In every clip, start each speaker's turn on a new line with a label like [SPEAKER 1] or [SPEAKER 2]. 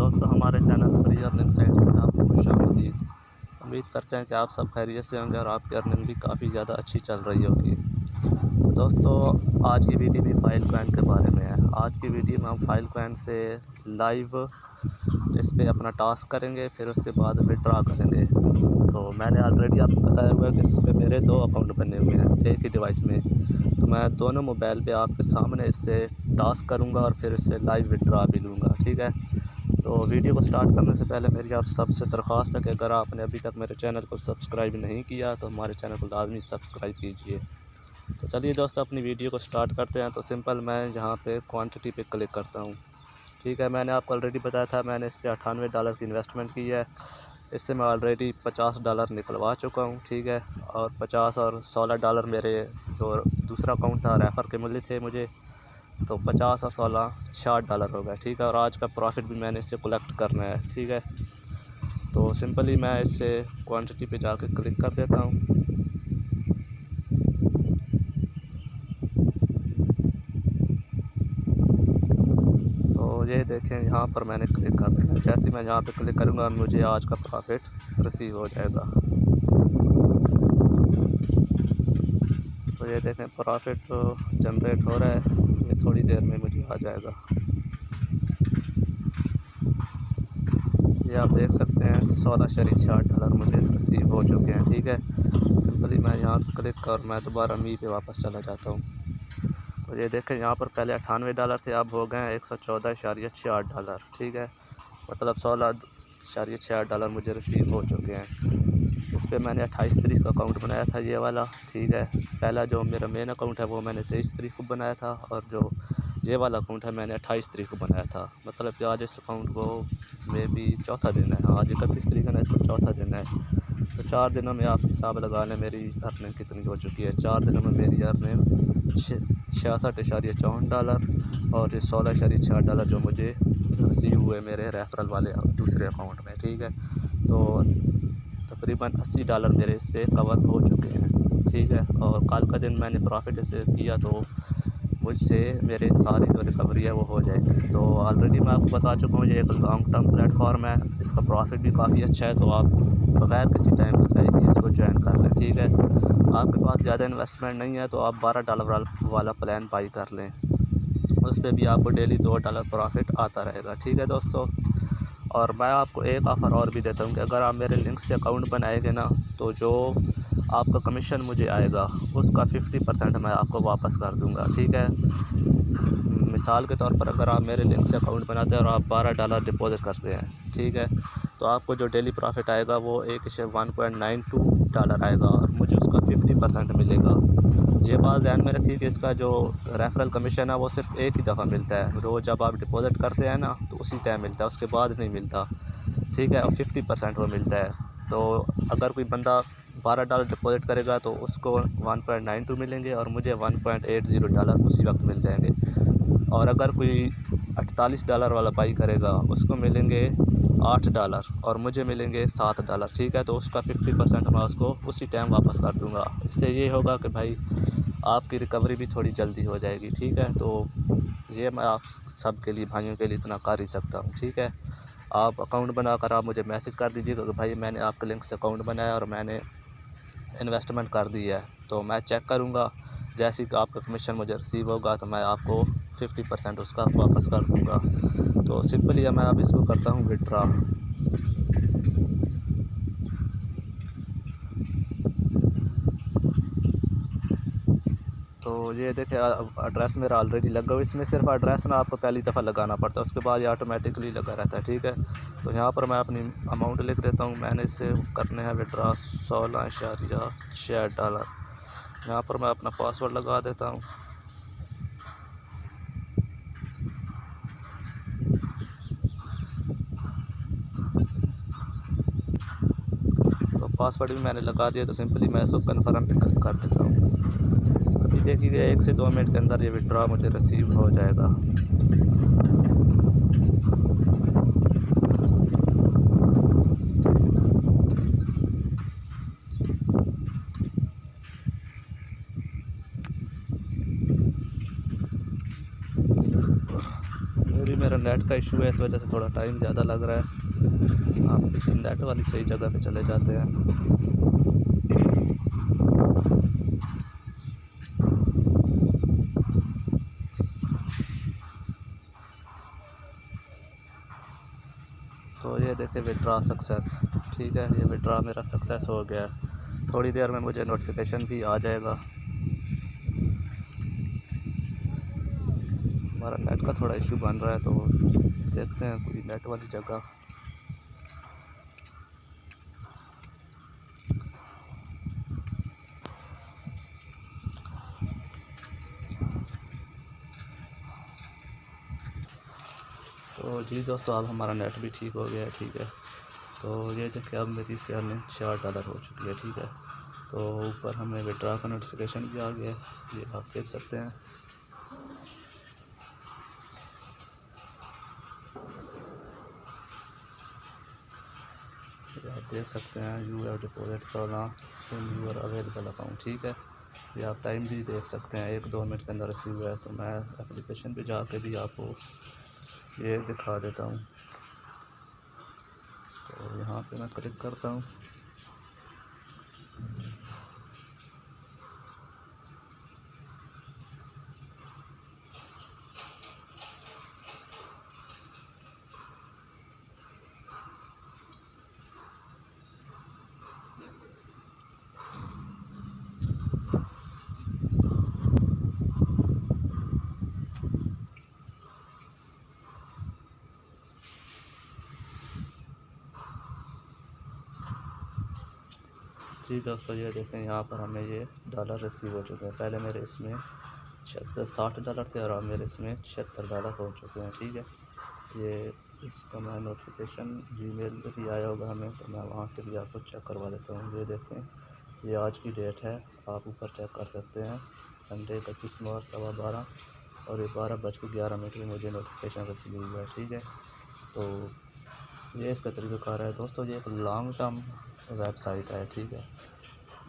[SPEAKER 1] दोस्तों हमारे चैनल पर अर्निंग साइट में आपको खुशामदीद। उम्मीद करते हैं कि आप सब खैरियत से होंगे और आपकी अर्निंग भी काफ़ी ज़्यादा अच्छी चल रही होगी। तो दोस्तों आज की वीडियो भी फाइलकॉइन के बारे में है। आज की वीडियो में हम फाइलकॉइन से लाइव इस पे अपना टास्क करेंगे, फिर उसके बाद विड्रॉ करेंगे। तो मैंने ऑलरेडी आपको बताया हुआ है कि इस पे मेरे 2 अकाउंट बने हुए हैं एक ही डिवाइस में। तो मैं दोनों मोबाइल पे आपके सामने इससे टास्क करूँगा और फिर इससे लाइव विड्रॉ भी लूँगा, ठीक है। तो वीडियो को स्टार्ट करने से पहले मेरी आप सबसे दरख्वास्त है कि अगर आपने अभी तक मेरे चैनल को सब्सक्राइब नहीं किया तो हमारे चैनल को लाजमी सब्सक्राइब कीजिए। तो चलिए दोस्तों अपनी वीडियो को स्टार्ट करते हैं। तो सिंपल मैं यहाँ पे क्वांटिटी पे क्लिक करता हूँ, ठीक है। मैंने आपको ऑलरेडी बताया था, मैंने इस पर $98 की इन्वेस्टमेंट की है। इससे मैं ऑलरेडी $50 निकलवा चुका हूँ, ठीक है। और 50 और $16 मेरे जो दूसरा अकाउंट था रेफ़र के मिले थे मुझे, तो 50 और 16 $60 हो गया, ठीक है। और आज का प्रॉफिट भी मैंने इससे कलेक्ट करना है, ठीक है। तो सिंपली मैं इससे क्वांटिटी पे जाकर क्लिक कर देता हूँ। तो ये देखें यहाँ पर मैंने क्लिक कर देना। जैसे मैं यहाँ पे क्लिक करूँगा मुझे आज का प्रॉफिट रिसीव हो जाएगा। तो ये देखें प्रॉफिट तो जनरेट हो रहा है, ये थोड़ी देर में मुझे आ जाएगा। ये आप देख सकते हैं $16.60 मुझे रिसीव हो चुके हैं, ठीक है। सिंपली मैं यहाँ पर क्लिक कर मैं दोबारा मी पे वापस चला जाता हूँ। तो ये देखें यहाँ पर पहले $98 थे, अब हो गए हैं $114.60, ठीक है। मतलब $16.60 मुझे रिसीव हो चुके हैं। इस पे मैंने 28 तारीख का अकाउंट बनाया था, ये वाला, ठीक है। पहला जो मेरा मेन अकाउंट है वो मैंने 23 तारीख को बनाया था, और जो ये वाला अकाउंट है मैंने 28 तारीख को बनाया था। मतलब कि आज इस अकाउंट को में भी चौथा दिन है। आज 31 तारीख है ना, इसका चौथा दिन है। तो 4 दिनों में आप हिसाब लगा लें मेरी अर्निंग कितनी हो चुकी है। 4 दिनों में मेरी अर्निंग $66.54 और ये $16.60 जो मुझे रिसीव हुए मेरे रेफरल वाले दूसरे अकाउंट में, ठीक है। तो तकरीबन $80 मेरे इससे कवर हो चुके हैं, ठीक है। और कल का दिन मैंने प्रॉफिट इसे किया तो मुझसे मेरे सारी जो रिकवरी है वो हो जाएगी। तो ऑलरेडी मैं आपको बता चुका हूँ ये एक लॉन्ग टर्म प्लेटफॉर्म है, इसका प्रॉफिट भी काफ़ी अच्छा है। तो आप बगैर किसी टाइम बचाएगी इसको ज्वाइन कर लें, ठीक है। आपके पास ज़्यादा इन्वेस्टमेंट नहीं है तो आप $12 वाला प्लान बाई कर लें, उस पर भी आपको डेली $2 प्रॉफिट आता रहेगा, ठीक है दोस्तों। और मैं आपको एक ऑफ़र और भी देता हूँ कि अगर आप मेरे लिंक से अकाउंट बनाएंगे ना, तो जो आपका कमीशन मुझे आएगा उसका 50% मैं आपको वापस कर दूँगा, ठीक है। मिसाल के तौर पर अगर आप मेरे लिंक से अकाउंट बनाते हैं और आप $12 डिपॉज़िट करते हैं, ठीक है, तो आपको जो डेली प्रॉफिट आएगा वो $1.92 आएगा और मुझे उसका 50% मिलेगा। ये बात ध्यान में रखिए कि इसका जो रेफरल कमीशन है वो सिर्फ एक ही दफ़ा मिलता है, रोज़ जब आप डिपॉज़िट करते हैं ना तो उसी टाइम मिलता है, उसके बाद नहीं मिलता, ठीक है। और 50% वो मिलता है। तो अगर कोई बंदा $12 डिपॉज़िट करेगा तो उसको 1.92 मिलेंगे और मुझे $1.80 उसी वक्त मिल जाएंगे। और अगर कोई $48 वाला बाई करेगा उसको मिलेंगे $8 और मुझे मिलेंगे $7, ठीक है। तो उसका 50% मैं उसको उसी टाइम वापस कर दूंगा। इससे ये होगा कि भाई आपकी रिकवरी भी थोड़ी जल्दी हो जाएगी, ठीक है। तो ये मैं आप सब के लिए, भाइयों के लिए इतना कर ही सकता हूँ, ठीक है। आप अकाउंट बनाकर आप मुझे मैसेज कर दीजिएगा कि भाई मैंने आपके लिंक से अकाउंट बनाया और मैंने इन्वेस्टमेंट कर दी है। तो मैं चेक करूँगा, जैसे कि आपका कमीशन मुझे रिसीव होगा तो मैं आपको 50% उसका वापस कर दूँगा। तो सिंपली मैं अब इसको करता हूँ विड्रॉ। तो ये देखिए एड्रेस मेरा ऑलरेडी लगा हुआ। इसमें सिर्फ एड्रेस ना आपको पहली दफ़ा लगाना पड़ता है, उसके बाद ये ऑटोमेटिकली लगा रहता है, ठीक है। तो यहाँ पर मैं अपनी अमाउंट लिख देता हूँ। मैंने इससे करने हैं विड्रॉ $16.60। यहाँ पर मैं अपना पासवर्ड लगा देता हूँ। तो पासवर्ड भी मैंने लगा दिया। तो सिंपली मैं इसको कन्फर्म पे क्लिक कर देता हूँ। अभी देखिए 1 से 2 मिनट के अंदर ये विड्रॉ मुझे रिसीव हो जाएगा। मेरा नेट का इशू है, इस वजह से थोड़ा टाइम ज़्यादा लग रहा है। आप किसी नेट वाली सही जगह पे चले जाते हैं। तो ये देखिए विड्रा सक्सेस, ठीक है, ये विड्रा मेरा सक्सेस हो गया है। थोड़ी देर में मुझे नोटिफिकेशन भी आ जाएगा। हमारा नेट का थोड़ा इशू बन रहा है, तो देखते हैं कोई नेट वाली जगह। तो जी दोस्तों, अब हमारा नेट भी ठीक हो गया है, ठीक है। तो ये देखिए अब मेरी से अर्निंग $4 हो चुकी है, ठीक है। तो ऊपर हमें विड्रा का नोटिफिकेशन भी आ गया है, ये आप देख सकते हैं। ये आप देख सकते हैं, you have deposit 16 in your available account, ठीक है। ये आप टाइम भी देख सकते हैं, 1-2 मिनट के अंदर रिसीव हुआ है। तो मैं एप्लीकेशन पे जाके भी आपको ये दिखा देता हूँ। तो यहाँ पे मैं क्लिक करता हूँ। जी दोस्तों, ये देखें यहाँ पर हमें ये डॉलर रिसीव हो चुके हैं। पहले मेरे इसमें $60 थे और अब मेरे इसमें $76 हो चुके हैं, ठीक है। ये इसका मैं नोटिफिकेशन जीमेल पे भी आया होगा हमें, तो मैं वहाँ से भी आपको चेक करवा देता हूँ। ये देखें, ये आज की डेट है, आप ऊपर चेक कर सकते हैं। संडे 31 मार्च 12:15 और ये 12:11 में मुझे नोटिफिकेशन रिसीव हुआ है, ठीक है। तो ये इसका तरीक़ाकार है दोस्तों। ये एक लॉन्ग टर्म वेबसाइट है, ठीक है।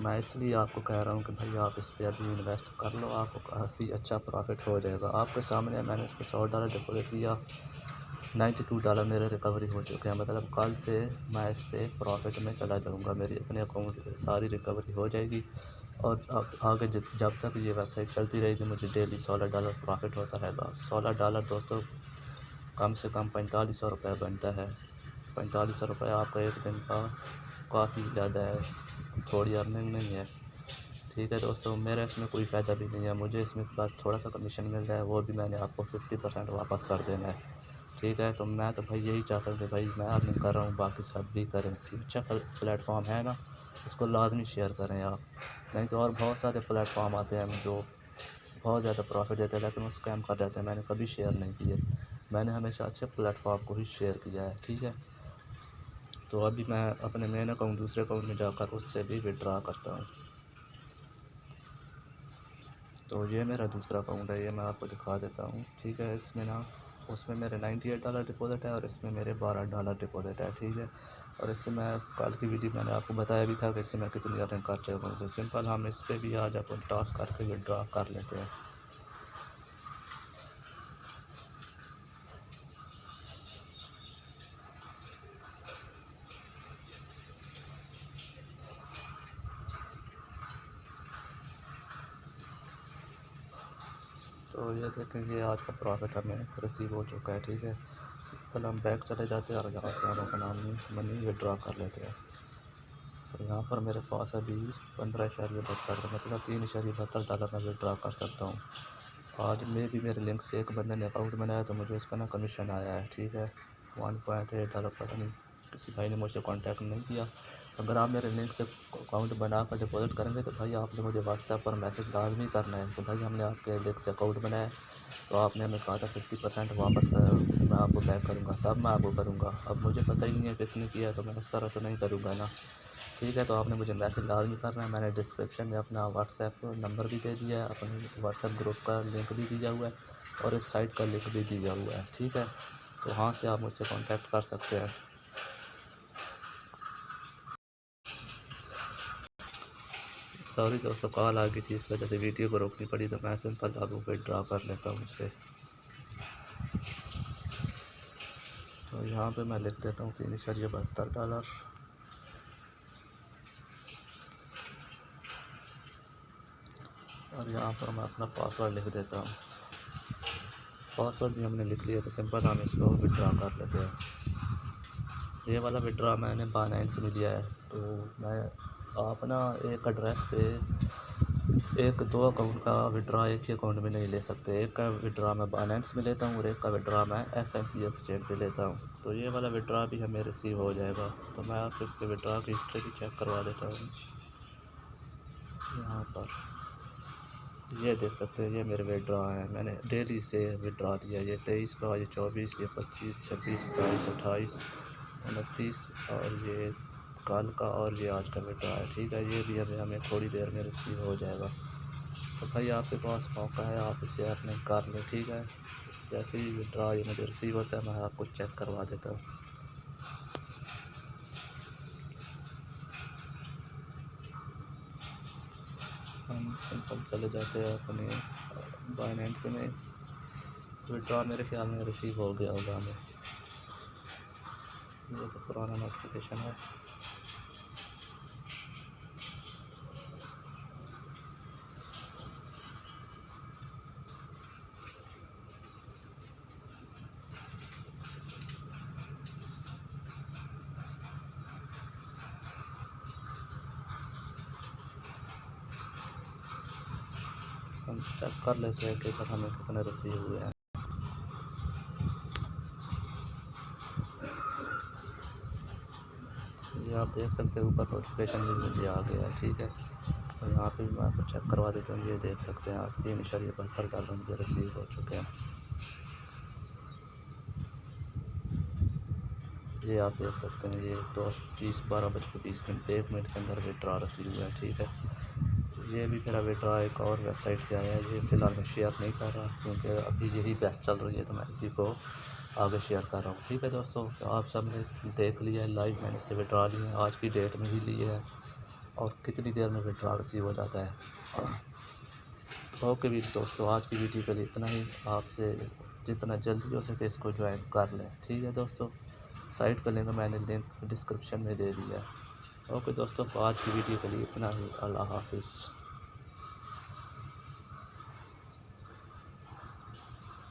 [SPEAKER 1] मैं इसलिए आपको कह रहा हूँ कि भाई आप इस पर अभी इन्वेस्ट कर लो, आपको काफ़ी अच्छा प्रॉफिट हो जाएगा। आपके सामने मैंने इस पर $100 डिपॉजिट किया, $92 मेरे रिकवरी हो चुके हैं। मतलब कल से मैं इस पर प्रॉफिट में चला जाऊँगा, मेरी अपने अकाउंट सारी रिकवरी हो जाएगी। और अब आगे जब तक ये वेबसाइट चलती रहेगी, मुझे डेली $16 प्रॉफिट होता रहेगा। $16 दोस्तों कम से कम 4500 रुपये बनता है। 4500 रुपये आपका एक दिन का काफ़ी ज़्यादा है, थोड़ी अर्निंग नहीं है, ठीक है दोस्तों। मेरा इसमें कोई फ़ायदा भी नहीं है, मुझे इसमें बस थोड़ा सा कमीशन मिल रहा है, वो भी मैंने आपको 50% वापस कर देना है, ठीक है। तो मैं तो भाई यही चाहता हूँ कि भाई मैं अर्निंग कर रहा हूँ, बाकी सब भी करें। अच्छा प्लेटफॉर्म है ना, उसको लाजमी शेयर करें आप। नहीं तो और बहुत सारे प्लेटफॉर्म आते हैं जो बहुत ज़्यादा प्रॉफिट देते हैं, लेकिन वो स्कैम कर देते हैं। मैंने कभी शेयर नहीं किए, मैंने हमेशा अच्छे प्लेटफॉर्म को ही शेयर किया है, ठीक है। तो अभी मैं अपने मेन अकाउंट दूसरे अकाउंट में जाकर उससे भी विड्रा करता हूँ। तो ये मेरा दूसरा अकाउंट है, ये मैं आपको दिखा देता हूँ, ठीक है। इसमें ना, उसमें मेरे $98 डिपॉजिट है और इसमें मेरे $12 डिपॉजिट है, ठीक है। और इससे मैं कल की वीडियो मैंने आपको बताया भी था कि इससे मैं कितनी अर्निंग कर चुका हूँ। तो सिंपल हम इस पर भी आज अपन टास्क करके विड्रा कर लेते हैं। तो ये देखेंगे आज का प्रॉफिट हमें रिसीव हो चुका है, ठीक है। सिंपल हम बैक चले जाते हैं और यहाँ से हम अपना मनी विड्रा कर लेते हैं। तो यहाँ पर मेरे पास अभी 15.72 मतलब $3.72 मैं विड्रा कर सकता हूँ। आज में भी मेरे लिंक से एक बंदे ने अकाउंट बनाया, तो मुझे उसका ना कमीशन आया है, ठीक है। $1.8 पता नहीं, किसी भाई ने मुझसे कांटेक्ट नहीं किया। अगर आप मेरे लिंक से अकाउंट बना कर डिपॉजिट करेंगे, तो भाई आपने मुझे व्हाट्सएप पर मैसेज लाजमी करना है कि भाई हमने आपके लिंक से अकाउंट बनाया, तो आपने हमें कहा था 50% वापस कर, मैं आपको बैक करूँगा, तब मैं आपको करूँगा। अब मुझे पता ही नहीं है किसने किया, तो मैं इस तरह तो नहीं करूँगा ना, ठीक है। तो आपने मुझे मैसेज लाजमी करना है। मैंने डिस्क्रिप्शन में अपना व्हाट्सएप नंबर भी दे दिया है, अपने व्हाट्सएप ग्रुप का लिंक भी दिया हुआ है और इस साइट का लिंक भी दिया हुआ है, ठीक है। तो वहाँ से आप मुझसे कांटेक्ट कर सकते हैं। सॉरी दोस्तों, कॉल आ गई थी, इस वजह से वीडियो को रोकनी पड़ी। तो मैं सिंपल अब विड्रा कर लेता हूँ उससे। तो यहाँ पे मैं लिख देता हूँ $3.72 और यहाँ पर मैं अपना पासवर्ड लिख देता हूँ। पासवर्ड भी हमने लिख लिया तो सिंपल हम इसको विड्रा कर लेते हैं। ये वाला विड्रा मैंने बाइनेंस में लिया है। तो मैं आप ना एक एड्रेस से एक दो अकाउंट का विड्रा एक ही अकाउंट में नहीं ले सकते। एक का विड्रा मैं बाइनेंस में लेता हूँ और एक का विड्रा मैं FNC एक्सचेंज पे लेता हूँ। तो ये वाला विड्रा भी हमें रिसीव हो जाएगा। तो मैं आपको इसके विड्रा की हिस्ट्री भी चेक करवा देता हूँ। यहाँ पर ये देख सकते हैं, ये मेरे विड्रा हैं। मैंने डेली से विड्रा दिया। ये 23 का, ये 24, ये 25, 26, 27, 28, 29 और ये कल का और ये आज का विड्रा है। ठीक है, ये भी हमें थोड़ी देर में रिसीव हो जाएगा। तो भाई आपके पास मौका है, आप इसे अर्निंग कर लें। ठीक है, जैसे ही विड्रा ये मुझे रिसीव होता है मैं आपको चेक करवा देता हूँ। हम सिंपल चले जाते हैं अपने बाइनेंस में। विड्रा मेरे ख्याल में रिसीव हो गया होगा हमें। ये तो पुराना नोटिफिकेशन है। हम चेक कर लेते हैं कि इधर हमें कितने रिसीव हुए हैं। ये आप देख सकते हैं ऊपर नोटिफिकेशन भी मुझे आ गया है। ठीक है, तो यहाँ पे भी मैं आपको चेक करवा देता हूँ। ये देख सकते हैं आप $3.72 मुझे रिसीव हो चुके हैं। ये आप देख सकते हैं, ये 12:20 1 मिनट के अंदर विड्रा रिसीव हुआ है। ठीक है, ये भी मेरा विड्रा एक और वेबसाइट से आया है। ये फ़िलहाल मैं शेयर नहीं कर रहा क्योंकि अभी यही बेस्ट चल रही है, तो मैं इसी को आगे शेयर कर रहा हूँ। ठीक है दोस्तों, तो आप सब ने देख लिया है, लाइव मैंने इसे विड्रा लिए हैं, आज की डेट में ही लिए है और कितनी देर में विड्रा रिसीव हो जाता है। ओके भी दोस्तों, आज की वीडियो के लिए इतना ही। आपसे जितना जल्दी हो सके इसको ज्वाइन कर लें। ठीक है दोस्तों, साइट का लिंक मैंने डिस्क्रिप्शन में दे दिया है। ओके दोस्तों, आज की वीडियो के लिए इतना ही। अल्लाह हाफिज़।